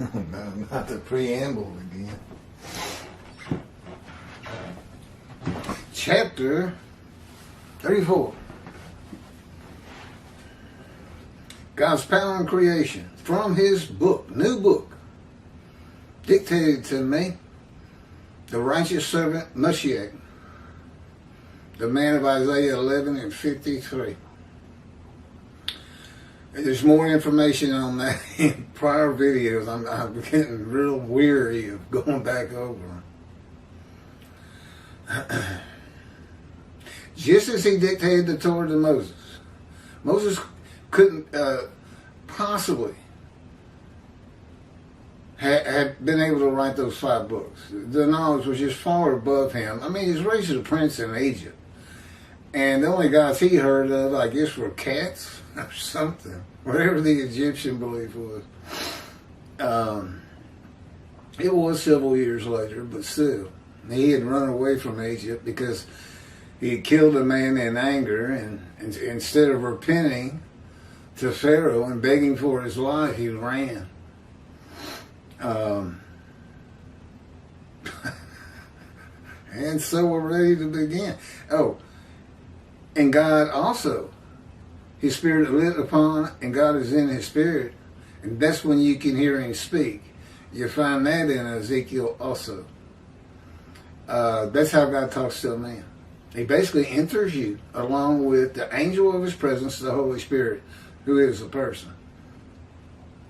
No, not the preamble again. Chapter 34. God's power in creation. From his book, new book, dictated to me, the righteous servant Mashiach, the man of Isaiah 11 and 53. There's more information on that in prior videos. I'm getting real weary of going back over them. Just as he dictated the Torah to Moses, Moses couldn't possibly had been able to write those 5 books. The knowledge was just far above him. I mean, he's raised as a prince in Egypt. And the only gods he heard of, I guess, were cats or something. Whatever the Egyptian belief was. It was several years later, but still. He had run away from Egypt because he had killed a man in anger, and instead of repenting to Pharaoh and begging for his life, he ran. And so we're ready to begin. Oh, and God also, his spirit lit upon, and God is in his spirit, and that's when you can hear him speak. You find that in Ezekiel also. That's how God talks to a man. He basically enters you along with the angel of his presence, the Holy Spirit, who is a person.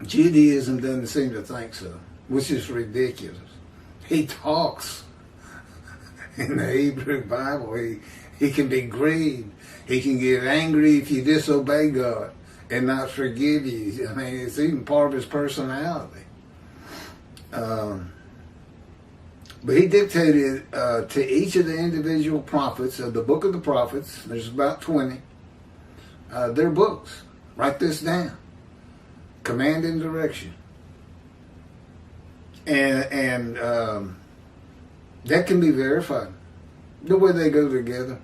Judaism doesn't seem to think so, which is ridiculous. He talks in the Hebrew Bible. He can be grieved. He can get angry if you disobey God and not forgive you. I mean, it's even part of his personality. But he dictated to each of the individual prophets of the book of the prophets, there's about 20, their books. Write this down. Command and direction. And that can be verified. The way they go together.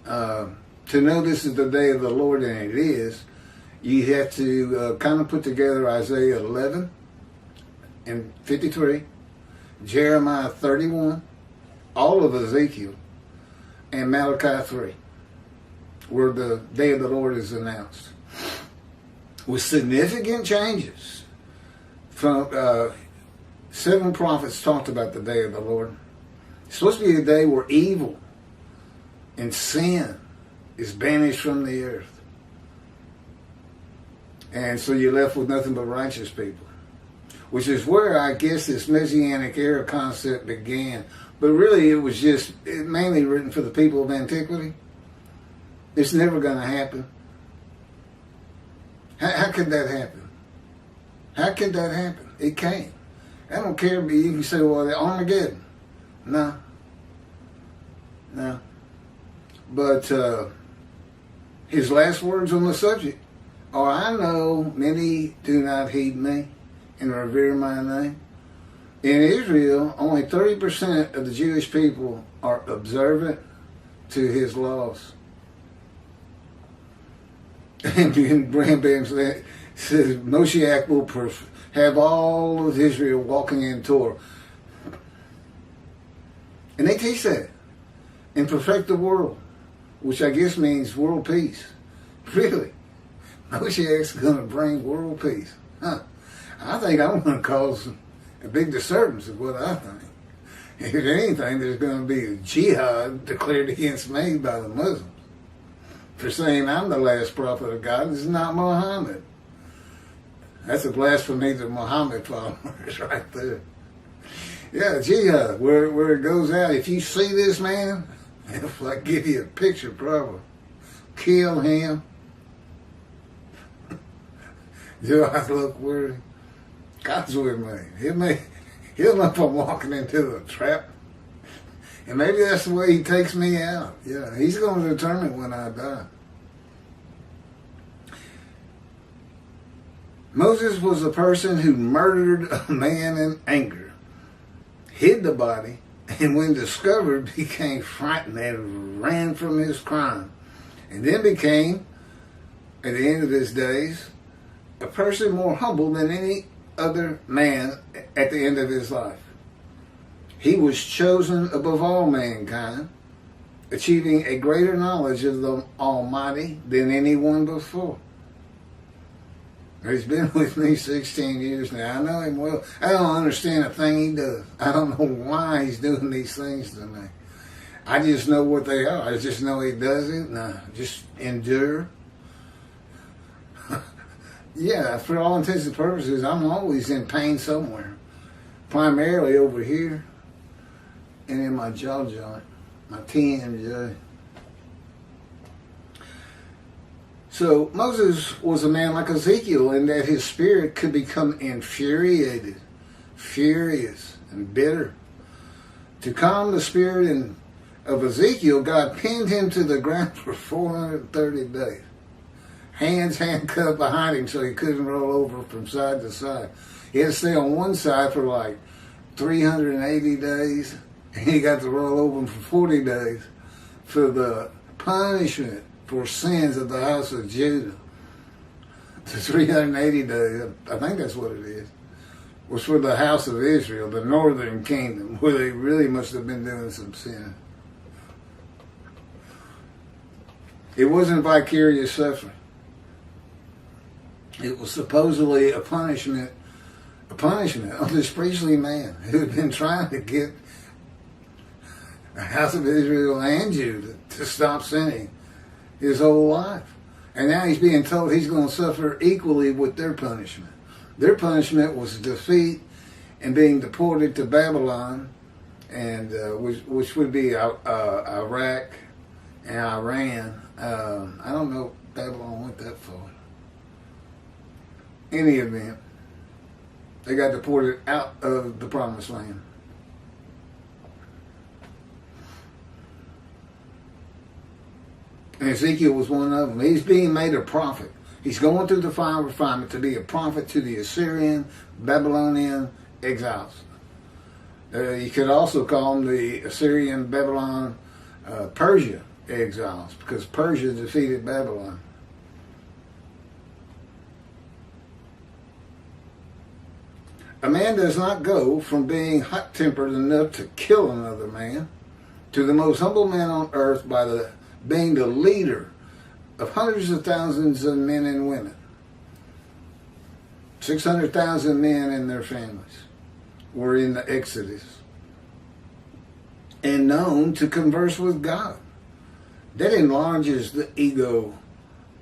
To know this is the day of the Lord, and it is, you have to kind of put together Isaiah 11 and 53, Jeremiah 31, all of Ezekiel, and Malachi 3, where the day of the Lord is announced. With significant changes. From 7 prophets talked about the day of the Lord. It's supposed to be a day where evil and sin is banished from the earth. And so you're left with nothing but righteous people. Which is where I guess this Messianic era concept began. But really it was just mainly written for the people of antiquity. It's never going to happen. How could that happen? How could that happen? It can't. I don't care, but you can say, well, Armageddon. No. But his last words on the subject are, I know many do not heed me and revere my name. In Israel, only 30% of the Jewish people are observant to his laws. And Bram says Moshiach will have all of Israel walking in Torah. And they teach that. And perfect the world, which I guess means world peace. Really? Moshiach's going to bring world peace. Huh. I think I'm going to cause a big disturbance is what I think. If anything, there's going to be a jihad declared against me by the Muslims for saying I'm the last prophet of God. This is not Muhammad. That's a blasphemy to Muhammad followers right there. Yeah, jihad, where it goes out. If you see this man, if I give you a picture, probably kill him. Do I look worthy? God's with me. He'll know if I'm walking into a trap. And maybe that's the way he takes me out. Yeah, he's going to determine when I die. Moses was a person who murdered a man in anger, hid the body, and when discovered, became frightened and ran from his crime. And then became, at the end of his days, a person more humble than any other man at the end of his life. He was chosen above all mankind, achieving a greater knowledge of the Almighty than anyone before. He's been with me 16 years now. I know him well. I don't understand a thing he does. I don't know why he's doing these things to me. I just know what they are. I just know he does it, and I just endure. Yeah, for all intents and purposes, I'm always in pain somewhere. Primarily over here and in my jaw joint, my TMJ. So Moses was a man like Ezekiel in that his spirit could become infuriated, furious, and bitter. To calm the spirit of Ezekiel, God pinned him to the ground for 430 days. Hands handcuffed behind him so he couldn't roll over from side to side. He had to stay on one side for like 380 days, and he got to roll over for 40 days for the punishment for sins of the house of Judah. The 380 days, I think that's what it is, was for the house of Israel, the northern kingdom, where they really must have been doing some sin. It wasn't vicarious suffering. It was supposedly a punishment on this priestly man who had been trying to get the house of Israel and Judah to stop sinning his whole life. And now he's being told he's going to suffer equally with their punishment. Their punishment was defeat and being deported to Babylon, and which would be Iraq and Iran. I don't know if Babylon went that far. Any event, they got deported out of the promised land. And Ezekiel was one of them. He's being made a prophet. He's going through the fire of refinement to be a prophet to the Assyrian, Babylonian exiles. You could also call them the Assyrian, Babylon, Persia exiles, because Persia defeated Babylon. A man does not go from being hot-tempered enough to kill another man to the most humble man on earth by being the leader of hundreds of thousands of men and women. 600,000 men and their families were in the Exodus and known to converse with God. That enlarges the ego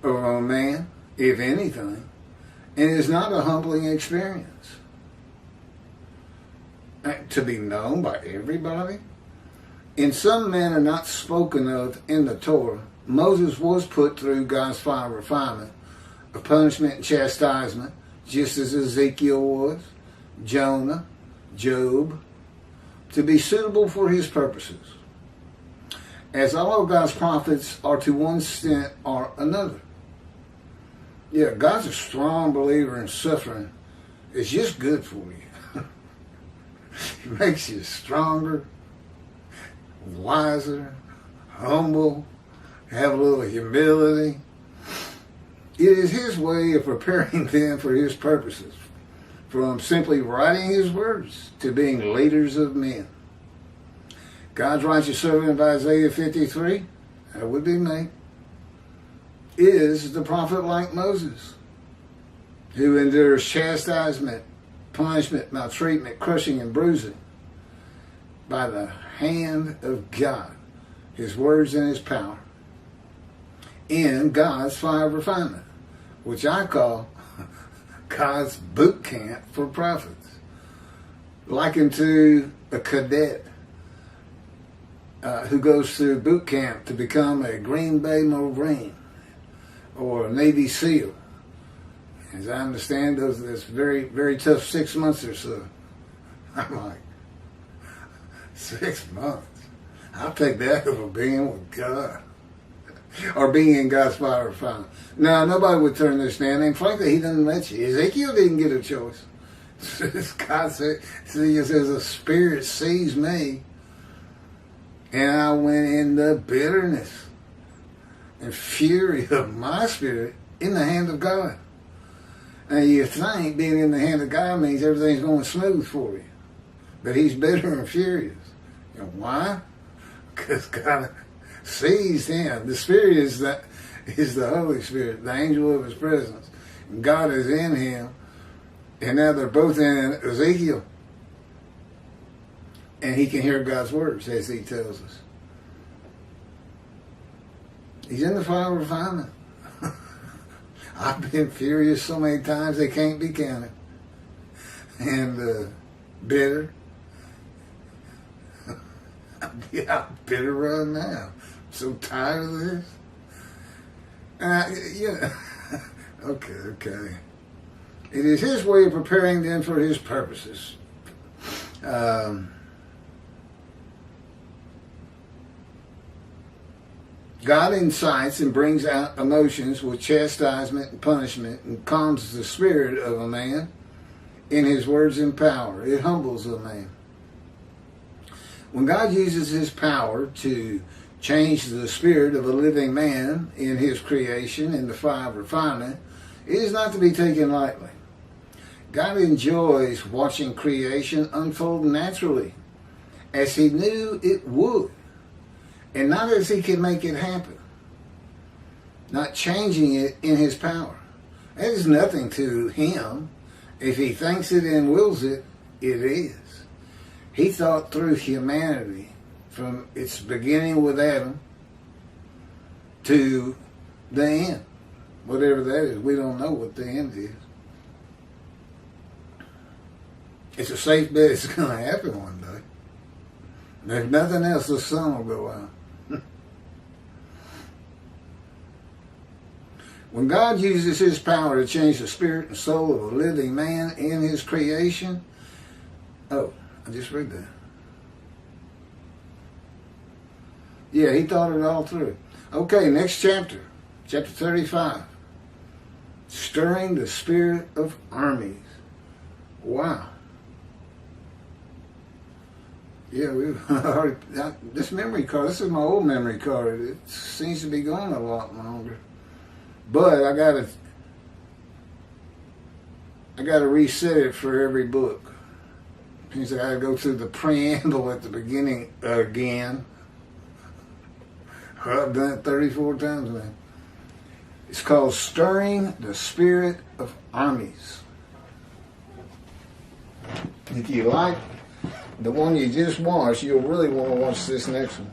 of a man, if anything, and is not a humbling experience. To be known by everybody. In some manner not spoken of in the Torah, Moses was put through God's fire of refinement, of punishment and chastisement, just as Ezekiel was, Jonah, Job, to be suitable for his purposes. As all of God's prophets are to one extent or another. Yeah, God's a strong believer in suffering. It's just good for you. It makes you stronger, wiser, humble, have a little humility. It is his way of preparing them for his purposes, from simply writing his words to being leaders of men. God's righteous servant of Isaiah 53, that would be me, is the prophet like Moses, who endures chastisement, punishment, maltreatment, crushing, and bruising by the hand of God, his words and his power, in God's fire of refinement, which I call God's boot camp for prophets, likened to a cadet who goes through boot camp to become a Green Bay Marine or a Navy SEAL. As I understand, that's very, very tough 6 months or so. I'm like, 6 months? I'll take that over being with God. Or being in God's fire of refinement. No, nobody would turn this down. And frankly, he doesn't let you. Ezekiel didn't get a choice. God said, he says, a spirit seized me, and I went in the bitterness and fury of my spirit in the hand of God. And you think being in the hand of God means everything's going smooth for you. But he's bitter and furious. You know why? Because God sees him. The Spirit is the Holy Spirit, the angel of his presence. And God is in him. And now they're both in Ezekiel. And he can hear God's words, as he tells us. He's in the fire of refinement. I've been furious so many times they can't be counted. And bitter. I'm bitter right now. I'm so tired of this. Okay. It is his way of preparing them for his purposes. God incites and brings out emotions with chastisement and punishment and calms the spirit of a man in his words and power. It humbles a man. When God uses his power to change the spirit of a living man in his creation in the fire of refinement, it is not to be taken lightly. God enjoys watching creation unfold naturally, as he knew it would. And not as he can make it happen. Not changing it in his power. That is nothing to him. If he thinks it and wills it, it is. He thought through humanity from its beginning with Adam to the end. Whatever that is, we don't know what the end is. It's a safe bet it's going to happen one day. There's nothing else, the sun will go out. When God uses his power to change the spirit and soul of a living man in his creation, I just read that. Yeah, he thought it all through. Okay, next chapter, chapter 35. Stirring the spirit of armies. Wow. Yeah, we've already, this memory card, this is my old memory card. It seems to be going a lot longer. But I gotta reset it for every book. Means I gotta go through the preamble at the beginning again. I've done it 34 times, man. It's called Stirring the Spirit of Armies. If you like the one you just watched, you'll really want to watch this next one.